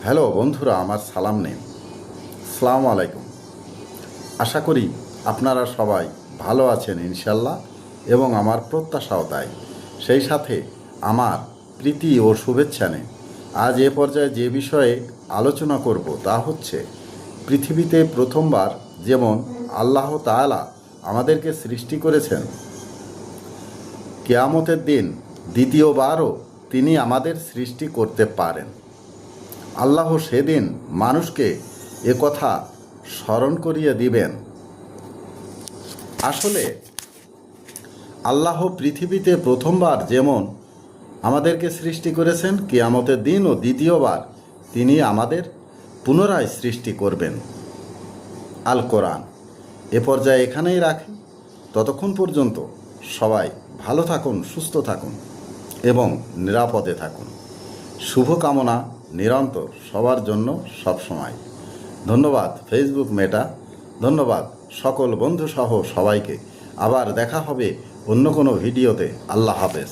Hello বন্ধুরা, আমার সালাম নেন। আসসালামু আলাইকুম। আশা করি আপনারা সবাই ভালো আছেন ইনশাল্লাহ, এবং আমার প্রত্যাশাও তাই। সেই সাথে আমার প্রীতি ও শুভেচ্ছা নেন। আজ এ পর্যায়ে যে বিষয়ে আলোচনা করব তা হচ্ছে, পৃথিবীতে প্রথমবার যেমন আল্লাহ তাআলা আমাদেরকে সৃষ্টি করেছেন, কিয়ামতের দিন দ্বিতীয়বারও তিনি আমাদের সৃষ্টি করতে পারেন। আল্লাহ সেদিন মানুষকে একথা স্মরণ করিয়ে দিবেন। আসলে আল্লাহ পৃথিবীতে প্রথমবার যেমন আমাদেরকে সৃষ্টি করেছেন, কিয়ামতের দিন ও দ্বিতীয়বার তিনি আমাদের পুনরায় সৃষ্টি করবেন। আল কোরআন। এ পর্যায়ে এখানেই রাখি। ততক্ষণ পর্যন্ত সবাই ভালো থাকুন, সুস্থ থাকুন এবং নিরাপদে থাকুন। শুভকামনা নিরন্তর সবার জন্য সবসময়। ধন্যবাদ ফেসবুক মেটা, ধন্যবাদ সকল বন্ধুসহ সবাইকে। আবার দেখা হবে অন্য কোনো ভিডিওতে। আল্লাহ হাফেজ।